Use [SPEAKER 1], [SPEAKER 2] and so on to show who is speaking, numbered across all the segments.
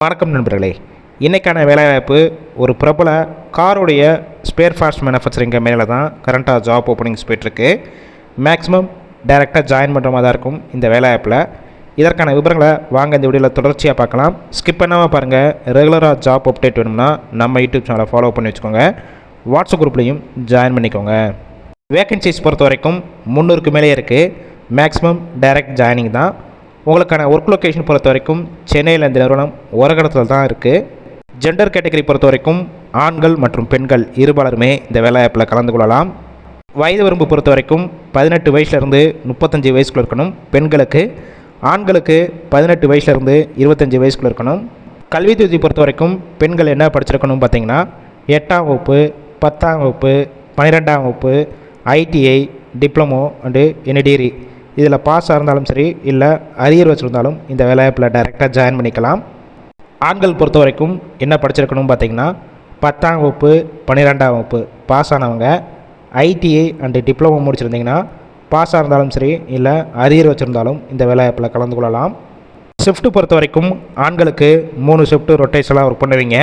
[SPEAKER 1] வணக்கம் நண்பர்களே. இன்றைக்கான வேலைவாய்ப்பு ஒரு பிரபல காருடைய ஸ்பேர் பார்ட்ஸ் மேனுஃபேக்சரிங் கம்பெனியில் தான் கரண்ட்டாக ஜாப் ஓப்பனிங்ஸ் போய்ட்டுருக்கு. மேக்ஸிமம் டைரெக்டாக ஜாயின் பண்ணுற மாதிரி தான் இருக்கும் இந்த வேலைவாய்ப்பில். இதற்கான விவரங்களை வாங்க இந்த வீடியோவில் தொடர்ச்சியாக பார்க்கலாம். ஸ்கிப் பண்ணாமல் பாருங்கள். ரெகுலராக ஜாப் அப்டேட் வேணும்னா நம்ம யூடியூப் சேனலை ஃபாலோ பண்ணி வச்சுக்கோங்க. வாட்ஸ்அப் குரூப்லேயும் ஜாயின் பண்ணிக்கோங்க. வேகன்சிஸ் பொறுத்த வரைக்கும் 300க்கு மேலே இருக்குது. மேக்ஸிமம் டைரக்ட் ஜாயினிங் தான். உங்களுக்கான ஒர்க் லொக்கேஷன் பொறுத்த வரைக்கும் சென்னையில் இந்த நிறுவனம் ஓரகடத்தில் தான் இருக்குது. ஜெண்டர் கேட்டகரி பொறுத்த வரைக்கும் ஆண்கள் மற்றும் பெண்கள் இருபாலருமே இந்த வேலைவாய்ப்பில் கலந்து கொள்ளலாம். வயது வரம்பு பொறுத்த வரைக்கும் 18 வயசுலேருந்து 35 வயசுக்குள்ள இருக்கணும் பெண்களுக்கு. ஆண்களுக்கு 18 வயசுலேருந்து 25 வயசுக்குள்ள இருக்கணும். கல்வி தகுதி பொறுத்த வரைக்கும் பெண்கள் என்ன படிச்சிருக்கணும் பார்த்தீங்கன்னா 8ஆம் வகுப்பு, 10ஆம் வகுப்பு, 12ஆம் வகுப்பு, ITI, diploma and any degree இதில் பாஸாக இருந்தாலும் சரி, இல்லை அரியர் வச்சுருந்தாலும் இந்த வேலைவாய்ப்பில் டைரெக்டாக ஜாயின் பண்ணிக்கலாம். ஆண்கள் பொறுத்த வரைக்கும் என்ன படிச்சிருக்கணும் பார்த்தீங்கன்னா 10ஆம் வகுப்பு, 12ஆம் வகுப்பு பாஸ் ஆனவங்க, ஐடிஐ அண்டு டிப்ளமோ முடிச்சிருந்தீங்கன்னா பாஸாக இருந்தாலும் சரி, இல்லை அரியர் வச்சுருந்தாலும் இந்த வேலைவாய்ப்பில் கலந்து கொள்ளலாம். ஷிஃப்ட்டு பொறுத்த வரைக்கும் ஆண்களுக்கு 3 ஷிஃப்ட்டு ரொட்டேஷனாக ஒர்க் பண்ணுவீங்க.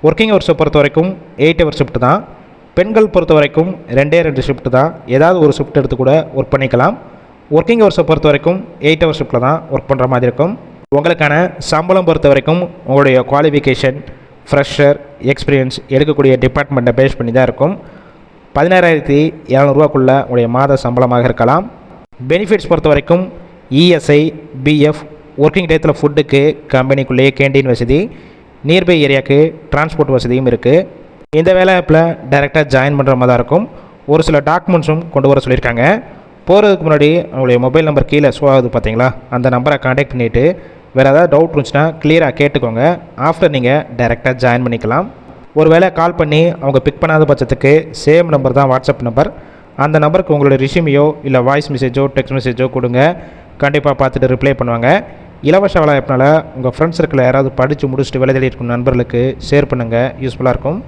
[SPEAKER 1] ஒர்க்கிங் ஹவர்ஸை பொறுத்த வரைக்கும் 8 ஹவர் ஷிஃப்ட் தான். பெண்கள் பொறுத்த வரைக்கும் 2 ஷிஃப்ட்டு தான். ஏதாவது ஒரு ஷிஃப்ட் எடுத்து கூட ஒர்க் பண்ணிக்கலாம். ஒர்க்கிங் ஹவர்ஸை பொறுத்த வரைக்கும் 8 ஹவர் ஷிஃப்ட்டில் தான் ஒர்க் பண்ணுற மாதிரி இருக்கும். உங்களுக்கான சம்பளம் பொறுத்த வரைக்கும் உங்களுடைய குவாலிஃபிகேஷன், ஃப்ரெஷர், எக்ஸ்பீரியன்ஸ் எடுக்கக்கூடிய டிபார்ட்மெண்ட்டை பேஸ் பண்ணி தான் இருக்கும். 16,700 உங்களுடைய மாத சம்பளமாக இருக்கலாம். பெனிஃபிட்ஸ் பொறுத்த வரைக்கும் இஎஸ்ஐ, பிஎஃப், ஒர்க்கிங் டேத்தில் ஃபுட்டுக்கு கம்பெனிக்குள்ளேயே கேண்டீன் வசதி, நியர்பை ஏரியாவுக்கு டிரான்ஸ்போர்ட் வசதியும் இருக்குது. இந்த வேலைவாய்ப்பில் டைரெக்டாக ஜாயின் பண்ணுற மாதிரி தான் இருக்கும். ஒரு சில டாக்குமெண்ட்ஸும் கொண்டு வர சொல்லியிருக்காங்க. போகிறதுக்கு முன்னாடி அவங்களுடைய மொபைல் நம்பர் கீழே ஷோ ஆகுது பார்த்தீங்களா, அந்த நம்பரை கான்டாக்ட் பண்ணிவிட்டு வேறு ஏதாவது டவுட் இருந்துச்சுன்னா கிளியராக கேட்டுக்கோங்க. ஆஃப்டர் நீங்கள் டைரெக்டாக ஜாயின் பண்ணிக்கலாம். ஒரு வேளை கால் பண்ணி அவங்க பிக் பண்ணாத பட்சத்துக்கு சேம் நம்பர் தான் வாட்ஸ்அப் நம்பர். அந்த நம்பருக்கு உங்களுடைய ரிஷ்யூமையோ இல்லை வாய்ஸ் மெசேஜோ டெக்ஸ்ட் மெசேஜோ கொடுங்க. கண்டிப்பாக பார்த்துட்டு ரிப்ளை பண்ணுவாங்க. இலவச வேலைவாய்ப்பினால் உங்கள் ஃப்ரெண்ட்ஸ் சர்க்கிளில் யாராவது படித்து முடிச்சுட்டு வேலை தேடி இருக்கும் நண்பர்களுக்கு ஷேர் பண்ணுங்கள். யூஸ்ஃபுல்லாக இருக்கும்.